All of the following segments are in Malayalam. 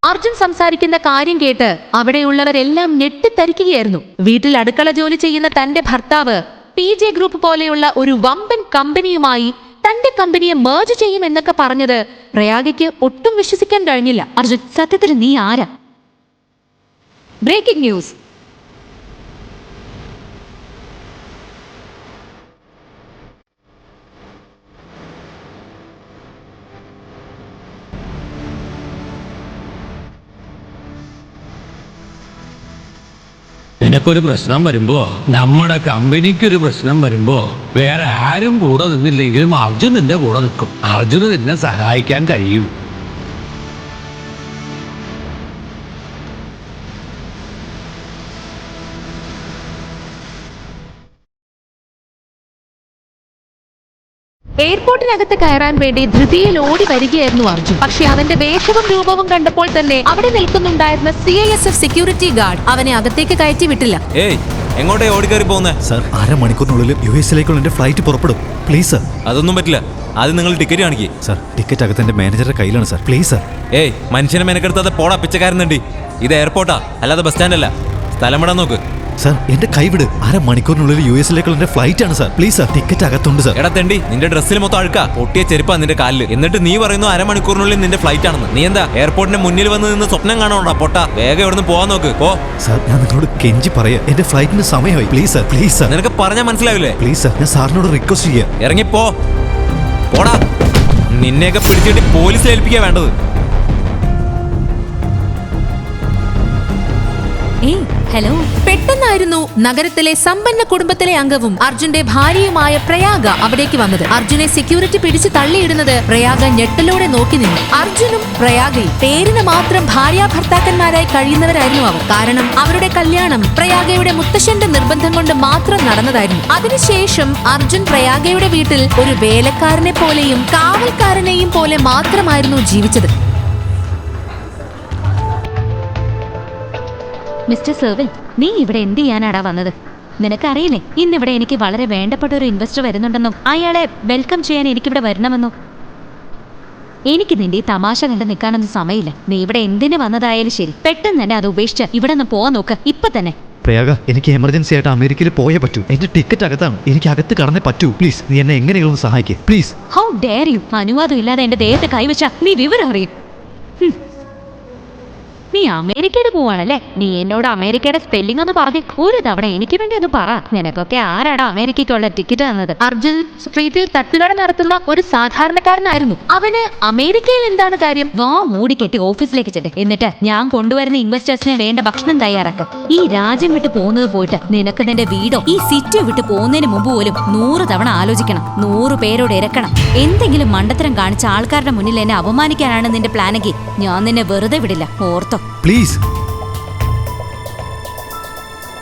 അർജുൻ സംസാരിക്കുന്ന കാര്യം കേട്ട് അവിടെയുള്ളവരെല്ലാം ഞെട്ടിത്തരിക്കുകയായിരുന്നു. വീട്ടിൽ അടുക്കള ജോലി ചെയ്യുന്ന തന്റെ ഭർത്താവ് PJ ഗ്രൂപ്പ് പോലെയുള്ള ഒരു വമ്പൻ കമ്പനിയുമായി തന്റെ കമ്പനിയെ മേർജ് ചെയ്യുമെന്നൊക്കെ പറഞ്ഞത് പ്രയാഗയ്ക്ക് ഒട്ടും വിശ്വസിക്കാൻ കഴിഞ്ഞില്ല. അർജുൻ, സത്യത്തിൽ നീ ആരാ? Breaking news. നിനക്കൊരു പ്രശ്നം വരുമ്പോ, നമ്മുടെ കമ്പനിക്കൊരു പ്രശ്നം വരുമ്പോ വേറെ ആരും കൂടെ നിന്നില്ലെങ്കിലും അർജുൻ നിന്റെ കൂടെ നിൽക്കും. അർജുന് നിന്നെ സഹായിക്കാൻ കഴിയും. എയർപോർട്ടിനകത്ത് കയറാൻ വേണ്ടി ധൃതിയിൽ ഓടി വരികയായിരുന്നു അർജുൻ. പക്ഷെ അവന്റെ വേഷവും രൂപവും കണ്ടപ്പോൾ തന്നെ അവിടെ നിൽക്കുന്നുണ്ടായിരുന്ന CISF സെക്യൂരിറ്റി ഗാർഡ് അവനെ അകത്തേക്ക് കയറ്റി വിട്ടില്ല. ഏയ്, എങ്ങോട്ടേ ഓടിക്കയറി പോകുന്നേ? സർ, അരമണിക്കൂറിനുള്ളിൽ US-ലേക്കുള്ള എന്റെ ഫ്ലൈറ്റ് പുറപ്പെടും. Please sir. അതൊന്നും പറ്റില്ല. ആദ്യം നിങ്ങൾ ടിക്കറ്റ് കാണിക്കേ. സർ, ടിക്കറ്റ് അകത്ത് എന്റെ മാനേജറുടെ കയ്യിലാണ് സർ. Please sir. ഏയ്, മനുഷ്യനെ മെനക്കെടുത്താതെ പോടാ പിച്ചക്കാരനുണ്ട്. ഇത് എയർപോർട്ടാ, അല്ലാതെ ബസ് സ്റ്റാൻഡ് അല്ല. സ്ഥലം വിടാൻ നോക്ക്. സർ, എന്റെ കൈവിട്. അരമണിക്കൂറിനുള്ളിൽ US-ലേക്കുള്ള എന്റെ ഫ്ലൈറ്റ് ആണ് സർ. പ്ലീസ് സർ, ടിക്കറ്റ് അകത്തുണ്ട് സർ. എടാ തെണ്ടി, നിന്റെ ഡ്രസ്സിൽ മൊത്തം അഴുക്കാ. പൊട്ടിയ ചെരുപ്പാ നിന്റെ കാലില്. എന്നിട്ട് നീ പറയുന്നു അരമണിക്കൂറിനുള്ളിൽ നിന്റെ ഫ്ലൈറ്റ് ആണെന്ന്. നീ എന്താ എയർപോർട്ടിന്റെ മുന്നിൽ വന്ന് നിന്ന് സ്വപ്നം കാണണോടാ പൊട്ടാ? വേഗം ഇവിടുന്ന് പോവാൻ നോക്ക്. പോ സർ, ഞാൻ നിങ്ങളോട് കെഞ്ചി പറയാ, എന്റെ ഫ്ലൈറ്റിന് സമയമായി. Please sir, please sir. നിനക്ക് പറഞ്ഞാൽ മനസ്സിലാവില്ലേ? പ്ലീസ് സർ, ഞാൻ സാറിനോട് റിക്വസ്റ്റ് ചെയ്യാം. ഇറങ്ങിപ്പോ. പോടാ. നിന്നെയൊക്കെ പിടിച്ചിട്ട് പോലീസിൽ ഏൽപ്പിക്കാ വേണ്ടത്. ഹലോ. പെട്ടെന്നായിരുന്നു നഗരത്തിലെ സമ്പന്ന കുടുംബത്തിലെ അംഗവും അർജുന്റെ ഭാര്യയുമായ പ്രയാഗ അവിടേക്ക് വന്നത്. അർജുനെ സെക്യൂരിറ്റി പിടിച്ചു തള്ളിയിടുന്നത് പ്രയാഗ ഞെട്ടലോടെ നോക്കി നിന്നു. അർജുനും പ്രയാഗയും പേരിന് മാത്രം ഭാര്യ ഭർത്താക്കന്മാരായി കഴിയുന്നവരായിരുന്നു അവർ. കാരണം അവരുടെ കല്യാണം പ്രയാഗയുടെ മുത്തശ്ശന്റെ നിർബന്ധം കൊണ്ട് മാത്രം നടന്നതായിരുന്നു. അതിനുശേഷം അർജുൻ പ്രയാഗയുടെ വീട്ടിൽ ഒരു വേലക്കാരനെ പോലെയും കാവൽക്കാരനെയും പോലെ മാത്രമായിരുന്നു ജീവിച്ചത്. മിസ്റ്റർ സെർവിൻ, നീ ഇവിടെ എന്ത് ചെയ്യാനാടാ വന്നത്? നിനക്കറിയില്ലേ, ഇന്നിവിടെ എനിക്ക് വളരെ വേണ്ടപ്പെട്ട ഒരു ഇൻവെസ്റ്റർ വരുന്നുണ്ടെന്നും അയാളെ വെൽക്കം ചെയ്യാൻ എനിക്കിവിടെ വരണമെന്നും. എനിക്ക് നിന്റെ ഈ തമാശ കണ്ട് നിൽക്കാനൊന്നും സമയമില്ല. നീ ഇവിടെ എന്തിനു വന്നതായാലും ശരി, പെട്ടെന്ന് തന്നെ അത് ഉപേക്ഷിച്ച് ഇവിടെ നിന്ന് പോവാൻ നോക്ക്, ഇപ്പൊ തന്നെ. പ്രയാഗ, എനിക്ക് എമർജൻസി ആയിട്ട് അമേരിക്കയിൽ പോയേ പറ്റൂ. എന്റെ ടിക്കറ്റ് അകത്താണ്. എനിക്ക് അകത്ത് കടന്നേ പറ്റൂ. പ്ലീസ്, നീ എന്നെ എങ്ങനെയെങ്കിലും സഹായിക്കേ പ്ലീസ്. How dare you! അനുവാദം ഇല്ലാതെ എന്റെ ദേഹത്തെ കൈവച്ച നീ വിവരം അറിയും. നീ അമേരിക്കയിൽ പോവാണല്ലേ? നീ എന്നോട് അമേരിക്കയുടെ സ്പെല്ലിംഗ് ഒന്ന് പറഞ്ഞു ഒരു തവണ എനിക്ക് വേണ്ടി ഒന്ന് പറ. നിനക്കൊക്കെ ആരാടാ അമേരിക്കയ്ക്കുള്ള ടിക്കറ്റ് തന്നത്? അർജുൻ സ്ട്രീറ്റിൽ തട്ടുകട നടത്തുന്ന ഒരു സാധാരണക്കാരനായിരുന്നു. അവന് അമേരിക്കയിൽ എന്താണ് കാര്യം? വാ മൂടിക്കെട്ടി ഓഫീസിലേക്ക് ചെല്ലെ. എന്നിട്ട് ഞാൻ കൊണ്ടുവരുന്ന ഇൻവെസ്റ്റേഴ്സിന് വേണ്ട ഭക്ഷണം തയ്യാറാക്കും. ഈ രാജ്യം വിട്ട് പോകുന്നത് പോയിട്ട് നിനക്ക് നിന്റെ വീടോ ഈ സിറ്റിയോ വിട്ട് പോകുന്നതിന് മുമ്പ് പോലും 100 തവണ ആലോചിക്കണം. 100 പേരോട് ഇരക്കണം. എന്തെങ്കിലും മണ്ടത്തരം കാണിച്ച ആൾക്കാരുടെ മുന്നിൽ എന്നെ അപമാനിക്കാനാണ് നിന്റെ പ്ലാനെങ്കിൽ ഞാൻ നിന്നെ വെറുതെ വിടില്ല, ഓർത്തോ? പ്ലീസ്.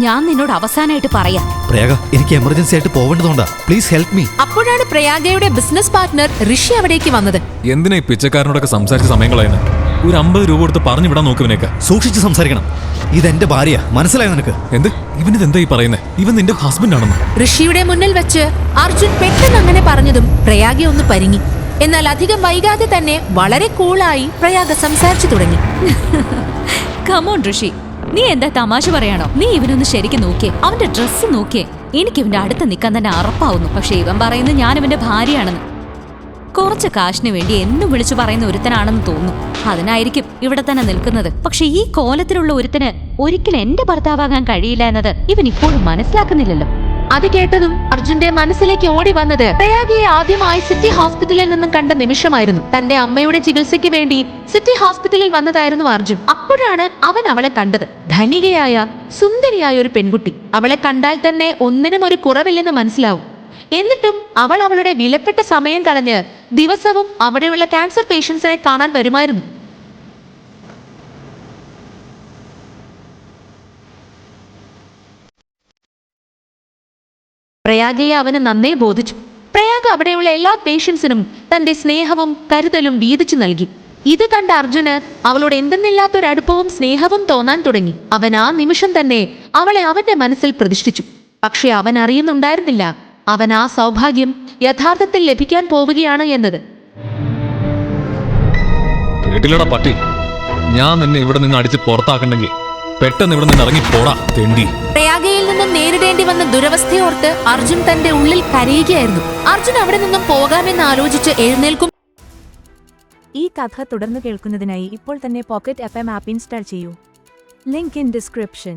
ഞാൻ നിന്നോട് അവസാനമായിട്ട് പറയാം. പ്രയാഗ, എനിക്ക് എമർജൻസി ആയിട്ട് പോവേണ്ടതുകൊണ്ടാ. Please help me. അപ്പോഴാണ് പ്രയാഗയുടെ ബിസിനസ് പാർട്ട്ണർ ഋഷി അവിടേക്ക് വന്നത്. എന്തിനാ ഈ പിച്ചക്കാരനോടൊക്കെ സംസാരിച്ച സമയം കളയുന്നത്? ഒരു 50 രൂപ കൊടുത്ത് പറഞ്ഞു വിടാൻ നോക്കുവിനേക്ക. സൂക്ഷിച്ച് സംസാരിക്കണം. ഇതെന്റെ ഭാര്യ, മനസ്സിലായോ നിനക്ക്? എന്ത്? ഇവനിതെന്താ ഈ പറയുന്നത്? ഇവൻ നിന്റെ ഹസ്ബൻഡ് ആണെന്ന്? ഋഷിയുടെ മുന്നിൽ വെച്ച് അർജുൻ പെട്ടെന്ന് അങ്ങനെ പറഞ്ഞതും പ്രയാഗ ഒന്ന് പരിങ്ങി. എന്നാൽ അധികം വൈകാതെ തന്നെ വളരെ കൂളായി പ്രയാഗ സംസാരിച്ചു തുടങ്ങി. കമോൺ ഋഷി, നീ എന്താ തമാശ പറയാണോ? നീ ഇവനൊന്ന് ശരിക്കും നോക്കിയേ, അവന്റെ ഡ്രസ്സ് നോക്കിയേ. എനിക്ക് ഇവന്റെ അടുത്ത് നിൽക്കാൻ തന്നെ അറപ്പാവുന്നു. പക്ഷെ ഇവൻ പറയുന്നത് ഞാൻ ഇവന്റെ ഭാര്യയാണെന്ന്. കുറച്ച് കാശിന് വേണ്ടി എന്നും വിളിച്ചു പറയുന്ന ഒരുത്തനാണെന്ന് തോന്നുന്നു. അതിനായിരിക്കും ഇവിടെ തന്നെ നിൽക്കുന്നത്. പക്ഷെ ഈ കോലത്തിലുള്ള ഒരുത്തന് ഒരിക്കലും എന്റെ ഭർത്താവാകാൻ കഴിയില്ല എന്നത് ഇവൻ ഇപ്പോഴും മനസ്സിലാക്കുന്നില്ലല്ലോ. അത് കേട്ടതും അർജുന്റെ മനസ്സിലേക്ക് ഓടി വന്നത് പ്രയാഗയെ ആദ്യമായി സിറ്റി ഹോസ്പിറ്റലിൽ നിന്നും കണ്ട നിമിഷമായിരുന്നു. തന്റെ അമ്മയുടെ ചികിത്സയ്ക്ക് വേണ്ടി സിറ്റി ഹോസ്പിറ്റലിൽ വന്നതായിരുന്നു അർജുൻ. അപ്പോഴാണ് അവൻ അവളെ കണ്ടത്. ധനികയായ സുന്ദരിയായ ഒരു പെൺകുട്ടി. അവളെ കണ്ടാൽ തന്നെ ഒന്നിനും ഒരു കുറവില്ലെന്ന് മനസ്സിലാവും. എന്നിട്ടും അവൾ അവളുടെ വിലപ്പെട്ട സമയം കളഞ്ഞ് ദിവസവും അവിടെയുള്ള ക്യാൻസർ പേഷ്യൻസിനെ കാണാൻ വരുമായിരുന്നു. പ്രയാഗയെ അവന് നന്നേ ബോധിച്ചു. പ്രയാഗ അവിടെയുള്ള എല്ലാ പേഷ്യൻസിനും തന്റെ സ്നേഹവും കരുതലും വീതിച്ചു നൽകി. ഇത് കണ്ട അർജുന് അവളോട് എന്തെന്നില്ലാത്തൊരടുപ്പവും സ്നേഹവും തോന്നാൻ തുടങ്ങി. അവൻ ആ നിമിഷം തന്നെ അവളെ അവന്റെ മനസ്സിൽ പ്രതിഷ്ഠിച്ചു. പക്ഷെ അവൻ അറിയുന്നുണ്ടായിരുന്നില്ല അവൻ ആ സൗഭാഗ്യം യഥാർത്ഥത്തിൽ ലഭിക്കാൻ പോവുകയാണ് എന്നത്. കേട്ടില്ലടാ പട്ടി, ഞാൻ നിന്നെ ഇവിടെ നിന്ന് അടിച്ച് പുറത്താക്കണ്ടെങ്കിൽ പെട്ടെന്ന് ഇവിടെ നിന്ന് ഇറങ്ങി പോടാ തെണ്ടി. പ്രയാഗയിൽ നിന്നും നേരിടേണ്ടി വന്ന ദുരവസ്ഥയോർത്ത് അർജുൻ തന്റെ ഉള്ളിൽ കരയുകയായിരുന്നു. അർജുൻ അവിടെ നിന്നും പോകാമെന്ന് ആലോചിച്ച് എഴുന്നേൽക്കും. ഈ കഥ തുടർന്ന് കേൾക്കുന്നതിനായി ഇപ്പോൾ തന്നെ പോക്കറ്റ് FM ആപ്പ് ഇൻസ്റ്റാൾ ചെയ്യൂ. Link in description.